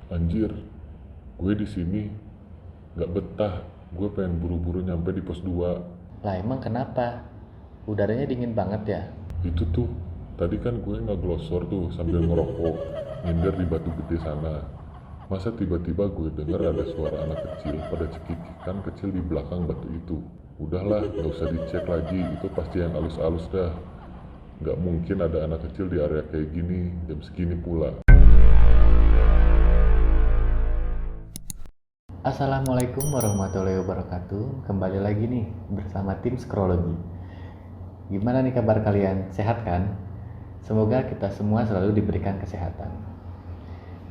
Anjir, gue di sini nggak betah. Gue pengen buru-buru nyampe di pos 2. Lah emang kenapa? Udaranya dingin banget ya? Itu tuh, tadi kan gue ngeglosor tuh sambil ngerokok, nyender di Batu Gede sana. Masa tiba-tiba gue denger ada suara anak kecil pada cekikikan kecil di belakang batu itu. Udahlah, nggak usah dicek lagi, itu pasti yang alus-alus dah. Nggak mungkin ada anak kecil di area kayak gini, jam segini pula. Assalamualaikum warahmatullahi wabarakatuh. Kembali lagi nih bersama tim Scrology. Gimana nih kabar kalian? Sehat kan? Semoga kita semua selalu diberikan kesehatan.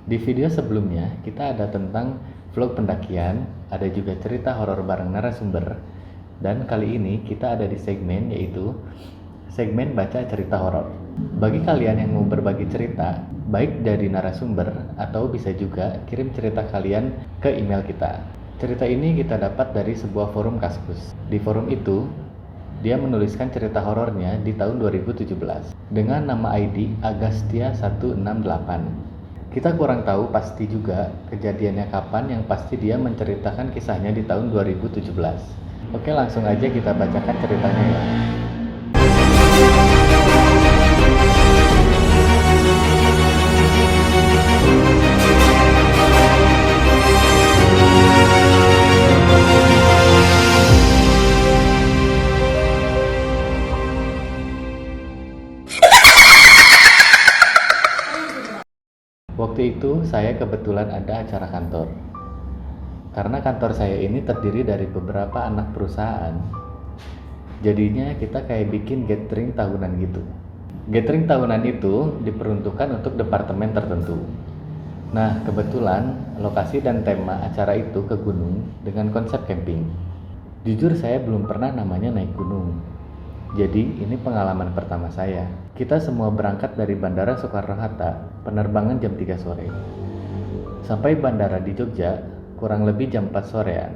Di video sebelumnya kita ada tentang vlog pendakian, ada juga cerita horor bareng narasumber, dan kali ini kita ada di segmen yaitu segmen baca cerita horor. Bagi kalian yang mau berbagi cerita, baik dari narasumber atau bisa juga kirim cerita kalian ke email kita. Cerita ini kita dapat dari sebuah forum Kaskus. Di forum itu, dia menuliskan cerita horornya di tahun 2017 dengan nama ID Agastia168. Kita kurang tahu pasti juga kejadiannya kapan, yang pasti dia menceritakan kisahnya di tahun 2017. Oke, langsung aja kita bacakan ceritanya ya. Waktu itu saya kebetulan ada acara kantor. Karena kantor saya ini terdiri dari beberapa anak perusahaan, jadinya kita kayak bikin gathering tahunan gitu. Gathering tahunan itu diperuntukkan untuk departemen tertentu. Nah, kebetulan lokasi dan tema acara itu ke gunung dengan konsep camping. Jujur saya belum pernah namanya naik gunung. Jadi ini pengalaman pertama saya. Kita semua berangkat dari Bandara Soekarno-Hatta, penerbangan jam 3 sore. Sampai bandara di Jogja kurang lebih jam 4 sorean.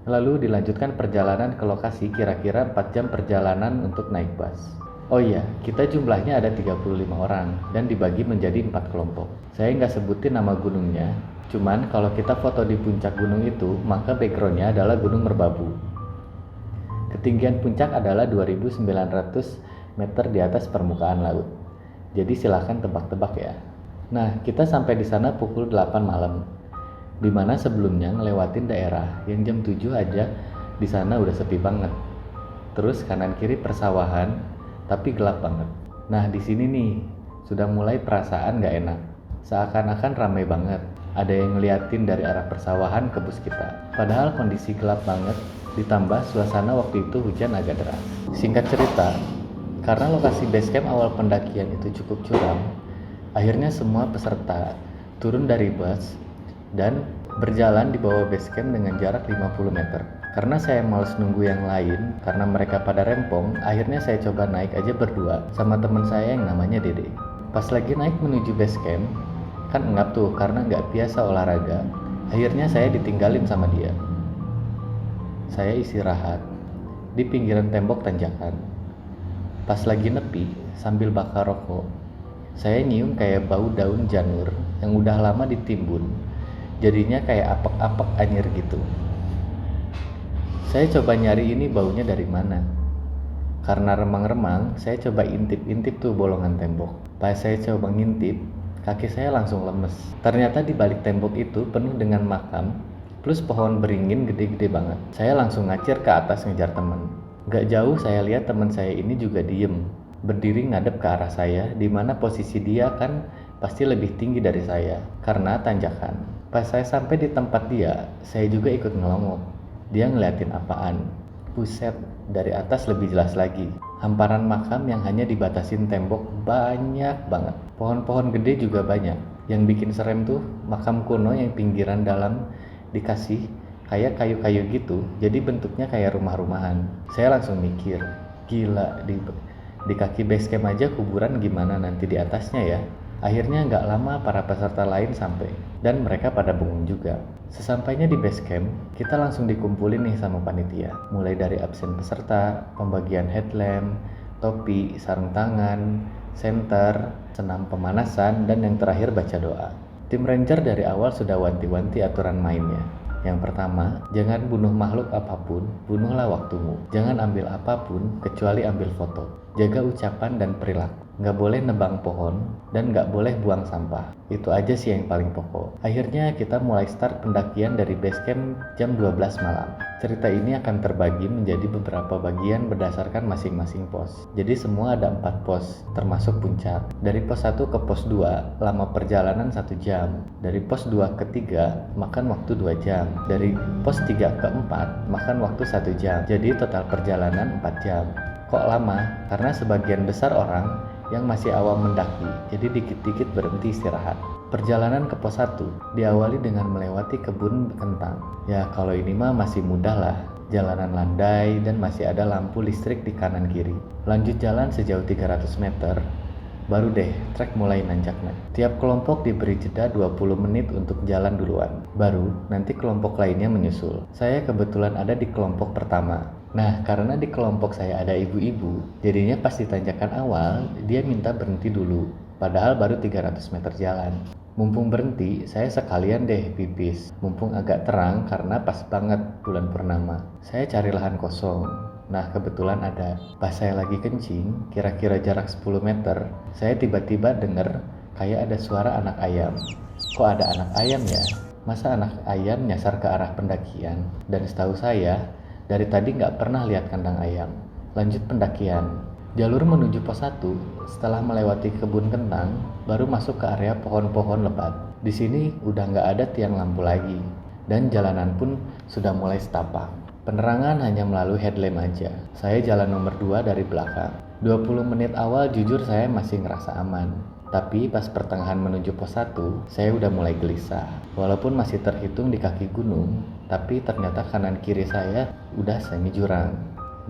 Lalu dilanjutkan perjalanan ke lokasi kira-kira 4 jam perjalanan untuk naik bus. Oh iya, kita jumlahnya ada 35 orang dan dibagi menjadi 4 kelompok. Saya nggak sebutin nama gunungnya, cuman kalau kita foto di puncak gunung itu, maka backgroundnya adalah Gunung Merbabu. Ketinggian puncak adalah 2.900 meter di atas permukaan laut. Jadi silahkan tebak-tebak ya. Nah, kita sampai di sana pukul 8 malam. Dimana sebelumnya ngelewatin daerah yang jam 7 aja di sana udah sepi banget. Terus kanan kiri persawahan, tapi gelap banget. Nah, di sini nih sudah mulai perasaan gak enak. Seakan-akan ramai banget. Ada yang ngeliatin dari arah persawahan ke bus kita. Padahal kondisi gelap banget, ditambah suasana waktu itu hujan agak deras. Singkat cerita, karena lokasi basecamp awal pendakian itu cukup curam, akhirnya semua peserta turun dari bus dan berjalan di bawah basecamp dengan jarak 50 meter. Karena saya males nunggu yang lain, karena mereka pada rempong, akhirnya saya coba naik aja berdua sama teman saya yang namanya Dede. Pas lagi naik menuju basecamp, kan engap tuh karena nggak biasa olahraga. Akhirnya saya ditinggalin sama dia. Saya istirahat di pinggiran tembok tanjakan. Pas lagi nepi sambil bakar rokok, saya nyium kayak bau daun janur yang udah lama ditimbun. Jadinya kayak apek-apek anyir gitu. Saya coba nyari ini baunya dari mana. Karena remang-remang, saya coba intip-intip tuh bolongan tembok. Pas saya coba ngintip, kaki saya langsung lemes. Ternyata di balik tembok itu penuh dengan makam, plus pohon beringin gede-gede banget. Saya langsung ngacir ke atas ngejar temen. Gak jauh saya lihat teman saya ini juga diem, berdiri ngadep ke arah saya, dimana posisi dia kan pasti lebih tinggi dari saya, karena tanjakan. Pas saya sampai di tempat dia, saya juga ikut ngelongok. Dia ngeliatin apaan. Buset, dari atas lebih jelas lagi. Hamparan makam yang hanya dibatasin tembok banyak banget. Pohon-pohon gede juga banyak. Yang bikin serem tuh makam kuno yang pinggiran dalam dikasih kayak kayu-kayu gitu, jadi bentuknya kayak rumah-rumahan. Saya langsung mikir, gila, di kaki base camp aja kuburan, gimana nanti di atasnya ya. Akhirnya nggak lama para peserta lain sampai, dan mereka pada bengong juga. Sesampainya di base camp, kita langsung dikumpulin nih sama panitia. Mulai dari absen peserta, pembagian headlamp, topi, sarung tangan, senter, senam pemanasan, dan yang terakhir baca doa. Tim Ranger dari awal sudah wanti-wanti aturan mainnya. Yang pertama, jangan bunuh makhluk apapun, bunuhlah waktumu. Jangan ambil apapun, kecuali ambil foto. Jaga ucapan dan perilaku. Nggak boleh nebang pohon, dan nggak boleh buang sampah. Itu aja sih yang paling pokok. Akhirnya kita mulai start pendakian dari base camp jam 12 malam. Cerita ini akan terbagi menjadi beberapa bagian berdasarkan masing-masing pos. Jadi semua ada 4 pos, termasuk puncak. Dari pos 1 ke pos 2, lama perjalanan 1 jam. Dari pos 2 ke 3, makan waktu 2 jam. Dari pos 3 ke 4, makan waktu 1 jam. Jadi total perjalanan 4 jam. Kok lama? Karena sebagian besar orang yang masih awam mendaki, jadi dikit-dikit berhenti istirahat. Perjalanan ke pos 1 diawali dengan melewati kebun kentang. Ya kalau ini mah masih mudah lah, jalanan landai dan masih ada lampu listrik di kanan kiri. Lanjut jalan sejauh 300 meter, baru deh trek mulai nanjak. Tiap kelompok diberi jeda 20 menit untuk jalan duluan, baru nanti kelompok lainnya menyusul. Saya kebetulan ada di kelompok pertama. Nah, karena di kelompok saya ada ibu-ibu, jadinya pas di tanjakan awal, dia minta berhenti dulu. Padahal baru 300 meter jalan. Mumpung berhenti, saya sekalian deh pipis. Mumpung agak terang karena pas banget bulan purnama. Saya cari lahan kosong. Nah, kebetulan ada. Pas saya lagi kencing, kira-kira jarak 10 meter, saya tiba-tiba denger kayak ada suara anak ayam. Kok ada anak ayam ya? Masa anak ayam nyasar ke arah pendakian? Dan setahu saya, dari tadi nggak pernah lihat kandang ayam. Lanjut pendakian. Jalur menuju pos 1, setelah melewati kebun kentang, baru masuk ke area pohon-pohon lebat. Di sini udah nggak ada tiang lampu lagi, dan jalanan pun sudah mulai setapak. Penerangan hanya melalui headlamp aja. Saya jalan nomor 2 dari belakang. 20 menit awal jujur saya masih ngerasa aman. Tapi pas pertengahan menuju pos 1, saya udah mulai gelisah. Walaupun masih terhitung di kaki gunung, tapi ternyata kanan kiri saya udah semi jurang.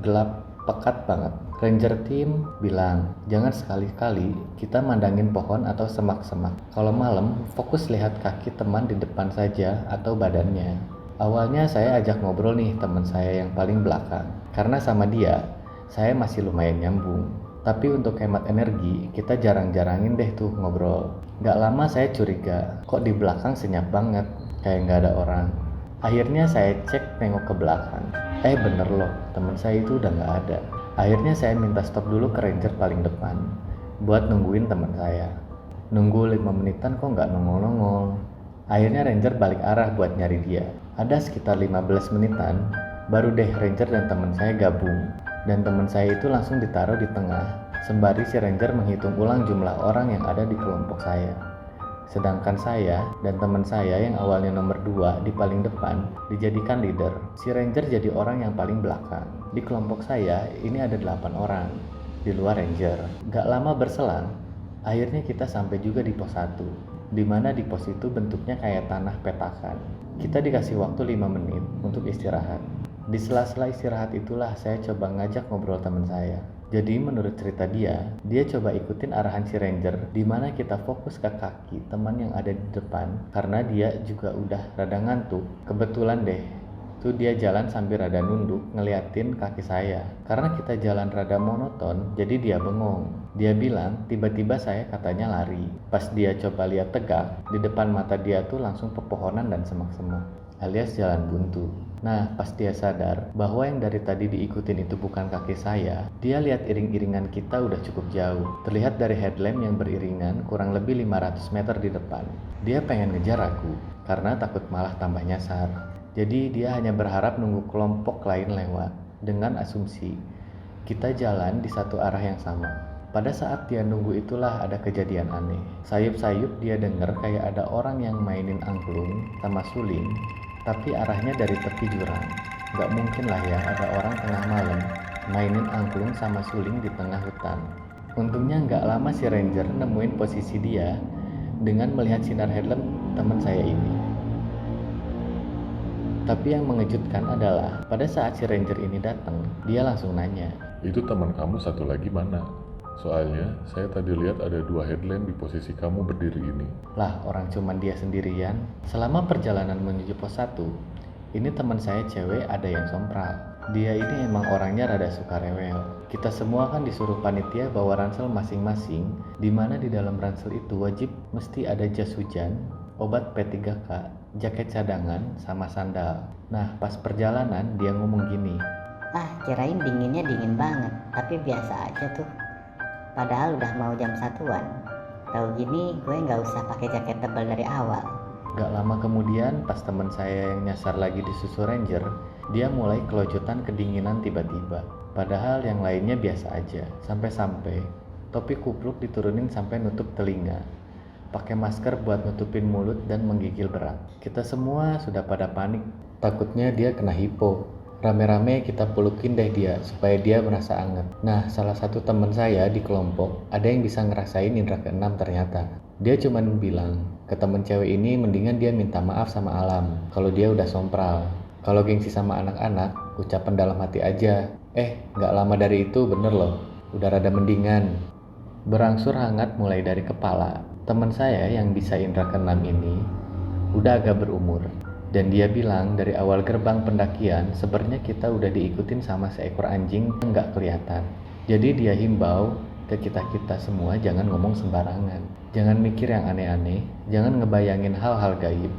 Gelap, pekat banget. Ranger team bilang, jangan sekali-kali kita mandangin pohon atau semak-semak. Kalau malam, fokus lihat kaki teman di depan saja atau badannya. Awalnya saya ajak ngobrol nih teman saya yang paling belakang. Karena sama dia, saya masih lumayan nyambung. Tapi untuk hemat energi, kita jarang-jarangin deh tuh ngobrol. Gak lama saya curiga, kok di belakang senyap banget, kayak gak ada orang. Akhirnya saya cek nengok ke belakang. Bener loh, teman saya itu udah gak ada. Akhirnya saya minta stop dulu ke ranger paling depan, buat nungguin teman saya. Nunggu 5 menitan kok gak nongol-nongol. Akhirnya ranger balik arah buat nyari dia. Ada sekitar 15 menitan, baru deh ranger dan teman saya gabung. Dan teman saya itu langsung ditaruh di tengah, sembari si ranger menghitung ulang jumlah orang yang ada di kelompok saya. Sedangkan saya dan teman saya yang awalnya nomor 2 di paling depan dijadikan leader. Si ranger jadi orang yang paling belakang. Di kelompok saya ini ada 8 orang, di luar ranger. Gak lama berselang, akhirnya kita sampai juga di pos 1, dimana di pos itu bentuknya kayak tanah petakan. Kita dikasih waktu 5 menit untuk istirahat. Di sela-sela istirahat itulah saya coba ngajak ngobrol teman saya. Jadi menurut cerita dia coba ikutin arahan si ranger, di mana kita fokus ke kaki teman yang ada di depan, karena dia juga udah rada ngantuk. Kebetulan deh, tuh dia jalan sambil rada nunduk ngeliatin kaki saya. Karena kita jalan rada monoton, jadi dia bengong. Dia bilang tiba-tiba saya katanya lari. Pas dia coba lihat tegak, di depan mata dia tuh langsung pepohonan dan semak-semak, alias jalan buntu. Nah, pas dia sadar bahwa yang dari tadi diikutin itu bukan kaki saya, dia lihat iring-iringan kita udah cukup jauh. Terlihat dari headlamp yang beriringan kurang lebih 500 meter di depan. Dia pengen ngejar aku, karena takut malah tambah nyasar. Jadi dia hanya berharap nunggu kelompok lain lewat, dengan asumsi kita jalan di satu arah yang sama. Pada saat dia nunggu itulah ada kejadian aneh. Sayup-sayup dia denger kayak ada orang yang mainin angklung sama suling, tapi arahnya dari tepi jurang. Gak mungkin lah ya ada orang tengah malam mainin angklung sama suling di tengah hutan. Untungnya gak lama si ranger nemuin posisi dia dengan melihat sinar headlamp teman saya ini. Tapi yang mengejutkan adalah pada saat si ranger ini datang, dia langsung nanya, Itu teman kamu satu lagi mana? Soalnya saya tadi lihat ada 2 headlamp di posisi kamu berdiri ini. lah orang cuman dia sendirian. Selama perjalanan menuju pos 1, ini teman saya cewek ada yang sompral. Dia ini emang orangnya rada suka rewel. Kita semua kan disuruh panitia bawa ransel masing-masing, dimana di dalam ransel itu wajib mesti ada jas hujan, obat P3K, jaket cadangan, sama sandal. Nah, pas perjalanan dia ngomong gini, Ah, kirain dinginnya dingin banget, tapi biasa aja tuh. Padahal udah mau jam 1-an. Tahu gini, gue nggak usah pakai jaket tebal dari awal. Gak lama kemudian pas teman saya yang nyasar lagi di Susu Ranger, dia mulai kelojotan kedinginan tiba-tiba. Padahal yang lainnya biasa aja, sampai-sampai topi kupluk diturunin sampai nutup telinga. Pakai masker buat nutupin mulut dan menggigil berat. Kita semua sudah pada panik, takutnya dia kena hipo. Rame-rame kita pelukin deh dia supaya dia merasa anget. Nah, salah satu teman saya di kelompok ada yang bisa ngerasain indra keenam ternyata. Dia cuman bilang ke temen cewek ini mendingan dia minta maaf sama alam kalau dia udah sompral. Kalau gengsi sama anak-anak, ucapan dalam hati aja. Gak lama dari itu bener loh, udah rada mendingan. Berangsur hangat mulai dari kepala. Teman saya yang bisa indra keenam ini udah agak berumur. Dan dia bilang dari awal gerbang pendakian sebenarnya kita udah diikutin sama seekor anjing yang gak kelihatan. Jadi dia himbau ke kita-kita semua jangan ngomong sembarangan. Jangan mikir yang aneh-aneh, jangan ngebayangin hal-hal gaib,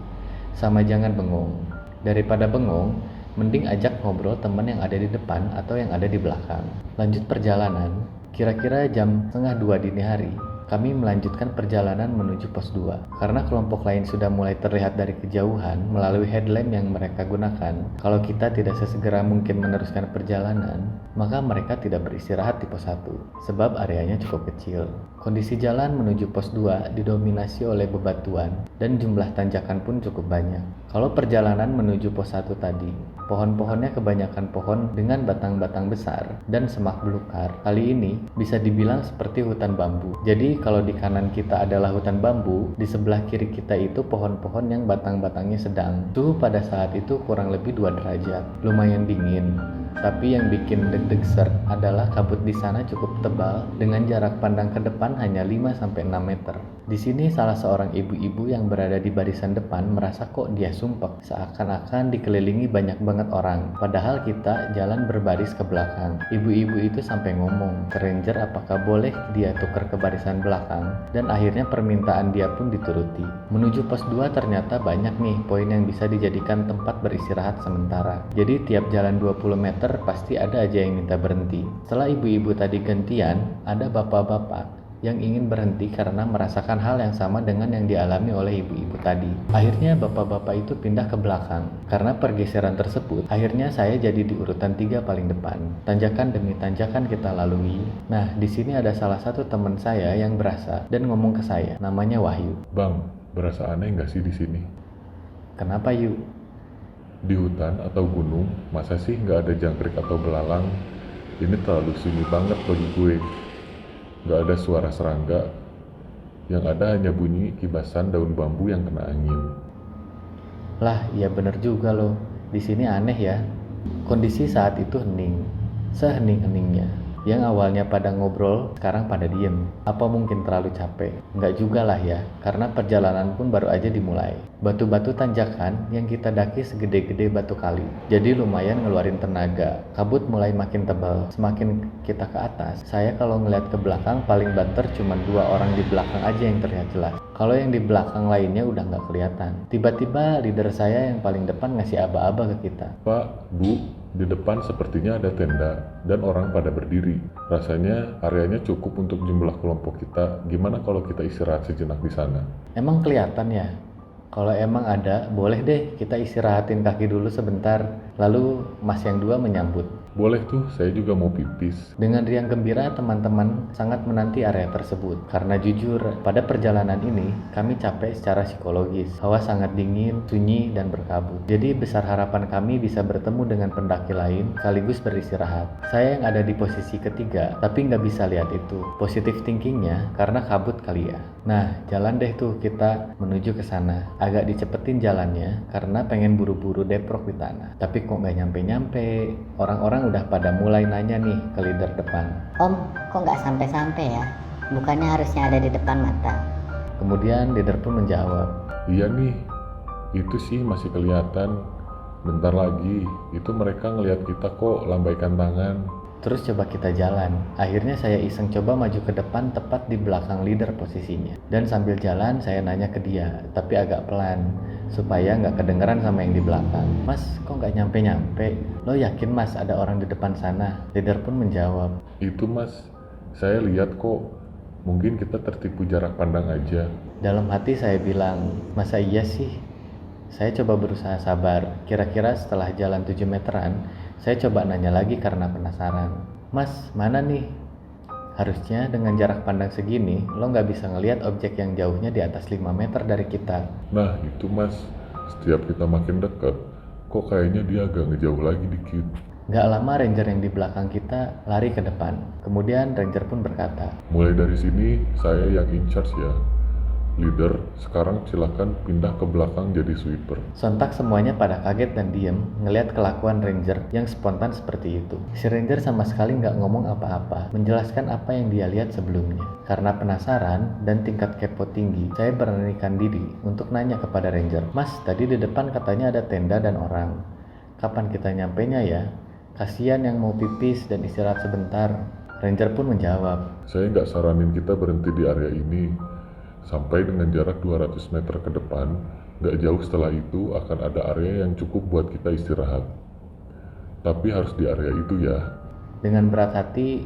sama jangan bengong. Daripada bengong, mending ajak ngobrol teman yang ada di depan atau yang ada di belakang. Lanjut perjalanan, kira-kira jam 1:30 dini hari. Kami melanjutkan perjalanan menuju pos 2. Karena kelompok lain sudah mulai terlihat dari kejauhan melalui headlamp yang mereka gunakan. Kalau kita tidak sesegera mungkin meneruskan perjalanan, maka mereka tidak beristirahat di pos 1, sebab areanya cukup kecil. Kondisi jalan menuju pos 2 didominasi oleh bebatuan dan jumlah tanjakan pun cukup banyak. Kalau perjalanan menuju pos 1 tadi, pohon-pohonnya kebanyakan pohon dengan batang-batang besar dan semak belukar. Kali ini bisa dibilang seperti hutan bambu. Jadi kalau di kanan kita adalah hutan bambu, di sebelah kiri kita itu pohon-pohon yang batang-batangnya sedang. Suhu pada saat itu kurang lebih 2 derajat. Lumayan dingin. Tapi yang bikin deg-deg ser adalah kabut di sana cukup tebal dengan jarak pandang ke depan hanya 5-6 meter. Di sini salah seorang ibu-ibu yang berada di barisan depan merasa kok dia sumpek, seakan-akan dikelilingi banyak banget orang. Padahal kita jalan berbaris ke belakang. Ibu-ibu itu sampai ngomong ke ranger apakah boleh dia tuker ke barisan belakang, dan akhirnya permintaan dia pun dituruti. Menuju pos 2 ternyata banyak nih poin yang bisa dijadikan tempat beristirahat sementara. Jadi tiap jalan 20 meter pasti ada aja yang minta berhenti. Setelah ibu-ibu tadi gantian, ada bapak-bapak yang ingin berhenti karena merasakan hal yang sama dengan yang dialami oleh ibu-ibu tadi. Akhirnya bapak-bapak itu pindah ke belakang. Karena pergeseran tersebut, akhirnya saya jadi di urutan 3 paling depan. Tanjakan demi tanjakan kita lalui. Nah, di sini ada salah satu teman saya yang berasa dan ngomong ke saya, namanya Wahyu. Bang, berasa aneh nggak sih di sini? Kenapa Yu? Di hutan atau gunung, masa sih nggak ada jangkrik atau belalang? Ini terlalu sunyi banget bagi gue. Nggak ada suara serangga, yang ada hanya bunyi kibasan daun bambu yang kena angin. Lah, iya bener juga loh. Di sini aneh ya. Kondisi saat itu hening, sehening-heningnya. Yang awalnya pada ngobrol, sekarang pada diem. Apa mungkin terlalu capek? Enggak juga lah ya, karena perjalanan pun baru aja dimulai. Batu-batu tanjakan yang kita daki segede-gede batu kali. Jadi lumayan ngeluarin tenaga. Kabut mulai makin tebal. Semakin kita ke atas, saya kalau ngeliat ke belakang paling banter cuma 2 orang di belakang aja yang terlihat jelas. Kalau yang di belakang lainnya udah nggak kelihatan. Tiba-tiba leader saya yang paling depan ngasih aba-aba ke kita. Pak, Bu, di depan sepertinya ada tenda dan orang pada berdiri. Rasanya areanya cukup untuk jumlah kelompok kita. Gimana kalau kita istirahat sejenak di sana? Emang kelihatan ya? Kalau emang ada, boleh deh kita istirahatin kaki dulu sebentar. Lalu Mas yang 2 menyambut. Boleh tuh, saya juga mau pipis. Dengan riang gembira teman-teman sangat menanti area tersebut. Karena jujur, pada perjalanan ini kami capek secara psikologis. Hawa sangat dingin, sunyi, dan berkabut. Jadi besar harapan kami bisa bertemu dengan pendaki lain sekaligus beristirahat. Saya yang ada di posisi ketiga, tapi nggak bisa lihat itu. Positive thinkingnya karena kabut kali ya. Nah, jalan deh tuh kita menuju ke sana. Agak dicepetin jalannya karena pengen buru-buru deprok di tanah. Tapi kok nggak nyampe-nyampe. Orang-orang udah pada mulai nanya nih ke leader depan. Om, kok nggak sampai-sampai ya? Bukannya harusnya ada di depan mata? Kemudian leader pun menjawab, Iya nih, itu sih masih kelihatan. Bentar lagi, itu mereka ngelihat kita kok lambaikan tangan. Terus coba kita jalan. Akhirnya saya iseng coba maju ke depan tepat di belakang leader posisinya. Dan sambil jalan saya nanya ke dia, tapi agak pelan supaya nggak kedengeran sama yang di belakang. Mas, kok nggak nyampe-nyampe? Lo yakin mas ada orang di depan sana? Leader pun menjawab, Itu mas, saya lihat kok. Mungkin kita tertipu jarak pandang aja. dalam hati saya bilang, masa iya sih? Saya coba berusaha sabar. Kira-kira setelah jalan 7 meteran, saya coba nanya lagi karena penasaran. Mas, mana nih? Harusnya dengan jarak pandang segini, lo nggak bisa ngelihat objek yang jauhnya di atas 5 meter dari kita. Nah itu mas, setiap kita makin dekat, kok kayaknya dia agak ngejauh lagi dikit. Nggak lama ranger yang di belakang kita lari ke depan. Kemudian ranger pun berkata, Mulai dari sini, saya yang in charge ya. Leader, sekarang silakan pindah ke belakang jadi sweeper. sontak semuanya pada kaget dan diem ngelihat kelakuan ranger yang spontan seperti itu. Si ranger sama sekali nggak ngomong apa-apa, menjelaskan apa yang dia lihat sebelumnya. Karena penasaran dan tingkat kepo tinggi, saya beranikan diri untuk nanya kepada ranger, Mas, tadi di depan katanya ada tenda dan orang. Kapan kita nyampenya ya? Kasian yang mau pipis dan istirahat sebentar. Ranger pun menjawab, Saya nggak saranin kita berhenti di area ini. Sampai dengan jarak 200 meter ke depan, nggak jauh setelah itu akan ada area yang cukup buat kita istirahat. Tapi harus di area itu ya. Dengan berat hati,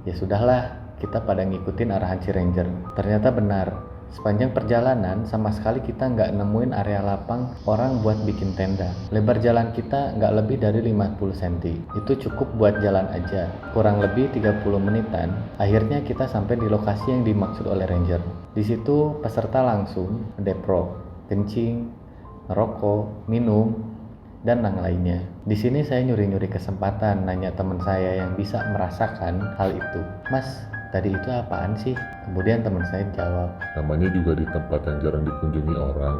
ya sudahlah, kita pada ngikutin arahan si ranger. Ternyata benar, sepanjang perjalanan sama sekali kita nggak nemuin area lapang orang buat bikin tenda. Lebar jalan kita nggak lebih dari 50 cm. Itu cukup buat jalan aja. Kurang lebih 30 menitan, akhirnya kita sampai di lokasi yang dimaksud oleh ranger. Di situ peserta langsung deprok, kencing, ngerokok, minum, dan yang lainnya. Di sini saya nyuri-nyuri kesempatan nanya teman saya yang bisa merasakan hal itu. Mas, tadi itu apaan sih? Kemudian teman saya jawab, Namanya juga di tempat yang jarang dikunjungi orang.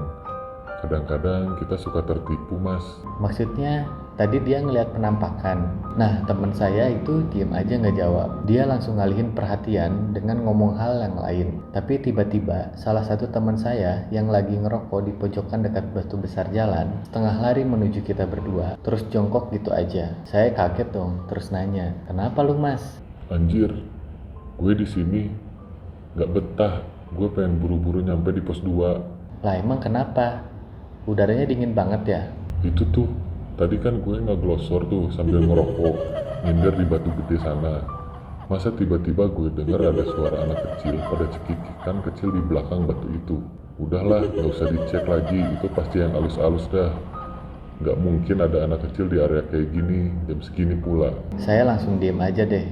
Kadang-kadang kita suka tertipu mas. maksudnya tadi dia ngelihat penampakan. Nah, teman saya itu diem aja nggak jawab. Dia langsung ngalihin perhatian dengan ngomong hal yang lain. Tapi tiba-tiba salah satu teman saya yang lagi ngerokok di pojokan dekat batu besar jalan, setengah lari menuju kita berdua, terus jongkok gitu aja. Saya kaget dong, terus nanya, kenapa lu mas? Anjir, gue di sini nggak betah. Gue pengen buru-buru nyampe di pos 2. Lah emang kenapa? Udaranya dingin banget ya? Itu tuh, tadi kan gue ngeglosor tuh sambil ngerokok, nyender di batu gede sana. Masa tiba-tiba gue denger ada suara anak kecil pada cekikikan kecil di belakang batu itu. Udahlah, gak usah dicek lagi, itu pasti yang alus-alus dah. Gak mungkin ada anak kecil di area kayak gini, jam segini pula. Saya langsung diem aja deh.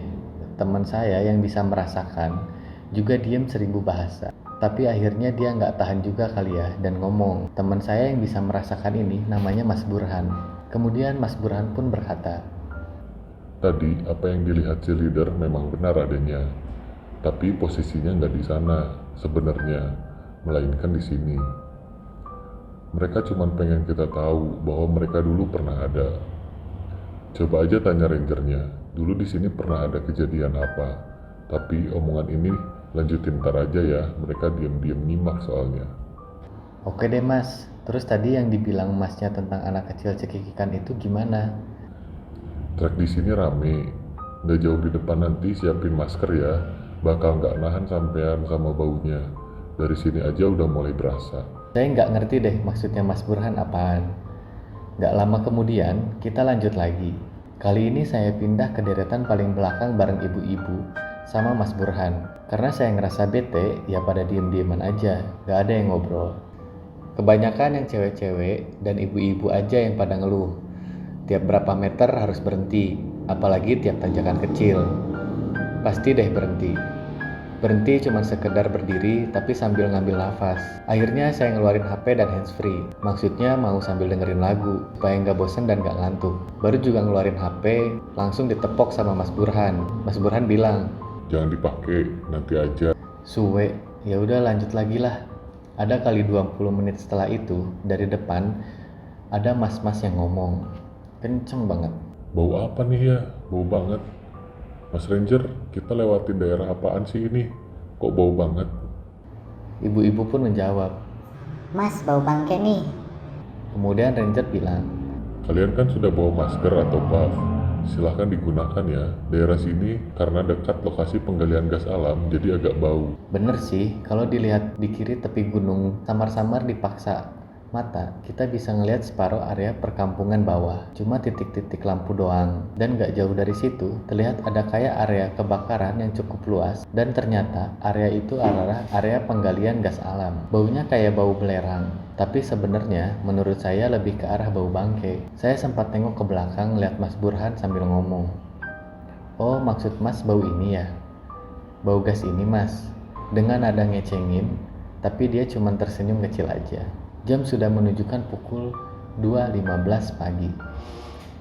Teman saya yang bisa merasakan juga diem 1000 bahasa. Tapi akhirnya dia nggak tahan juga kali ya dan ngomong, teman saya yang bisa merasakan ini namanya Mas Burhan. Kemudian Mas Burhan pun berkata, Tadi apa yang dilihat si leader memang benar adanya, tapi posisinya nggak di sana sebenarnya, melainkan di sini. Mereka cuma pengen kita tahu bahwa mereka dulu pernah ada. Coba aja tanya rangernya, dulu di sini pernah ada kejadian apa. Tapi omongan ini lanjutin ntar aja ya, mereka diam-diam nyimak soalnya. oke deh mas, terus tadi yang dibilang masnya tentang anak kecil cekikikan itu gimana? Trek di sini rame, nggak jauh di depan nanti siapin masker ya, bakal nggak nahan sampean sama baunya. Dari sini aja udah mulai berasa. Saya nggak ngerti deh maksudnya Mas Burhan apaan. Nggak lama kemudian kita lanjut lagi. Kali ini saya pindah ke deretan paling belakang bareng ibu-ibu sama Mas Burhan. Karena saya ngerasa bete, ya pada diem-dieman aja, nggak ada yang ngobrol. Kebanyakan yang cewek-cewek dan ibu-ibu aja yang pada ngeluh. Tiap berapa meter harus berhenti, apalagi tiap tanjakan kecil. Pasti deh berhenti. Berhenti cuma sekedar berdiri tapi sambil ngambil nafas. Akhirnya saya ngeluarin HP dan handsfree. Maksudnya mau sambil dengerin lagu supaya nggak bosen dan nggak ngantuk. Baru juga ngeluarin HP, langsung ditepok sama Mas Burhan. Mas Burhan bilang, Jangan dipakai, nanti aja. suwe, ya udah lanjut lagi lah. Ada kali 20 menit setelah itu, dari depan ada mas-mas yang ngomong. Kenceng banget. Bau apa nih ya? Bau banget. Mas Ranger, kita lewatin daerah apaan sih ini? Kok bau banget? Ibu-ibu pun menjawab. Mas, bau bangke nih. Kemudian Ranger bilang, Kalian kan sudah bawa masker atau buff. silahkan digunakan ya. Daerah sini karena dekat lokasi penggalian gas alam, jadi agak bau. Bener sih, kalau dilihat di kiri tepi gunung, samar-samar dipaksa mata, kita bisa ngelihat separuh area perkampungan bawah. Cuma titik-titik lampu doang. Dan gak jauh dari situ, terlihat ada kayak area kebakaran yang cukup luas. Dan ternyata area itu adalah area penggalian gas alam. Baunya kayak bau belerang. Tapi sebenarnya menurut saya lebih ke arah bau bangke. Saya sempat tengok ke belakang lihat Mas Burhan sambil ngomong. Oh, maksud Mas bau ini ya? Bau gas ini Mas. Dengan nada ngecengin, tapi dia cuma tersenyum kecil aja. Jam sudah menunjukkan pukul 2.15 pagi.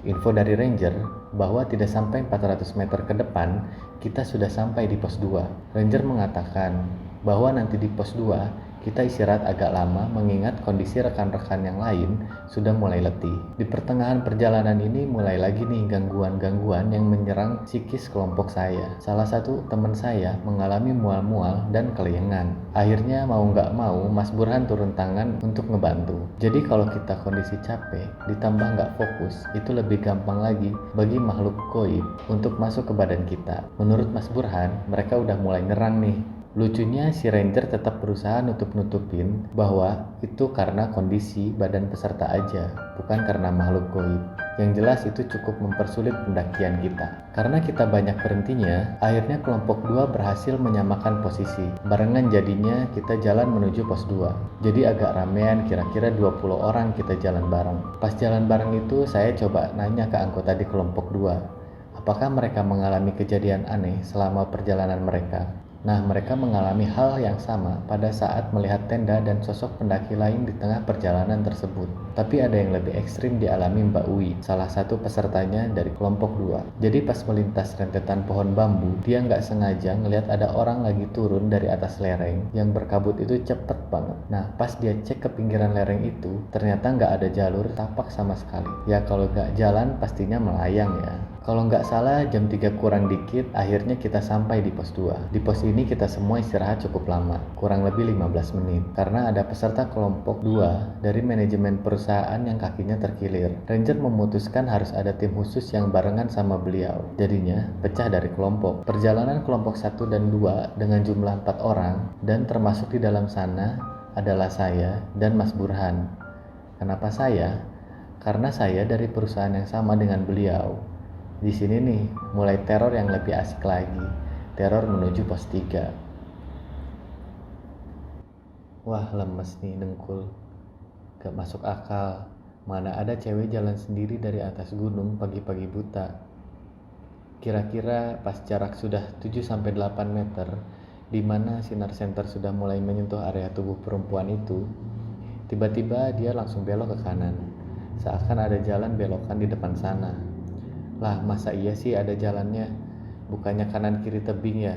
Info dari Ranger bahwa tidak sampai 400 meter ke depan, kita sudah sampai di pos 2. Ranger mengatakan bahwa nanti di pos 2 kita istirahat agak lama mengingat kondisi rekan-rekan yang lain sudah mulai letih. Di pertengahan perjalanan ini mulai lagi nih gangguan-gangguan yang menyerang psikis kelompok saya. Salah satu teman saya mengalami mual-mual dan kelayangan. Akhirnya mau nggak mau Mas Burhan turun tangan untuk ngebantu. Jadi kalau kita kondisi capek ditambah nggak fokus, itu lebih gampang lagi bagi makhluk goib untuk masuk ke badan kita. Menurut Mas Burhan, mereka udah mulai nyerang nih. Lucunya si Ranger tetap berusaha nutup-nutupin bahwa itu karena kondisi badan peserta aja, bukan karena makhluk goib. Yang jelas itu cukup mempersulit pendakian kita. Karena kita banyak berhentinya, akhirnya kelompok 2 berhasil menyamakan posisi. Barengan jadinya kita jalan menuju pos 2. Jadi agak ramean, kira-kira 20 orang kita jalan bareng. Pas jalan bareng itu saya coba nanya ke anggota di kelompok 2. Apakah mereka mengalami kejadian aneh selama perjalanan mereka? Nah, mereka mengalami hal yang sama pada saat melihat tenda dan sosok pendaki lain di tengah perjalanan tersebut. Tapi ada yang lebih ekstrim dialami Mbak Uwi, salah satu pesertanya dari kelompok 2. Jadi pas melintas rentetan pohon bambu, dia nggak sengaja ngelihat ada orang lagi turun dari atas lereng yang berkabut itu cepet banget. Nah, pas dia cek ke pinggiran lereng itu, ternyata nggak ada jalur tapak sama sekali. Ya kalau nggak jalan pastinya melayang ya. Kalau nggak salah jam 3 kurang dikit, akhirnya kita sampai di pos 2. Di pos ini kita semua istirahat cukup lama, kurang lebih 15 menit. Karena ada peserta kelompok 2 dari manajemen perusahaan yang kakinya terkilir. Ranger memutuskan harus ada tim khusus yang barengan sama beliau. Jadinya pecah dari kelompok. Perjalanan kelompok 1 dan 2 dengan jumlah 4 orang, dan termasuk di dalam sana adalah saya dan Mas Burhan. Kenapa saya? Karena saya dari perusahaan yang sama dengan beliau. Di sini nih, mulai teror yang lebih asik lagi. Teror menuju pos 3. Wah, lemes nih dengkul. Gak masuk akal. Mana ada cewek jalan sendiri dari atas gunung pagi-pagi buta. Kira-kira pas jarak sudah 7-8 meter, di mana sinar senter sudah mulai menyentuh area tubuh perempuan itu, tiba-tiba dia langsung belok ke kanan. Seakan ada jalan belokan di depan sana. Lah, masa iya sih ada jalannya? Bukannya kanan kiri tebing ya?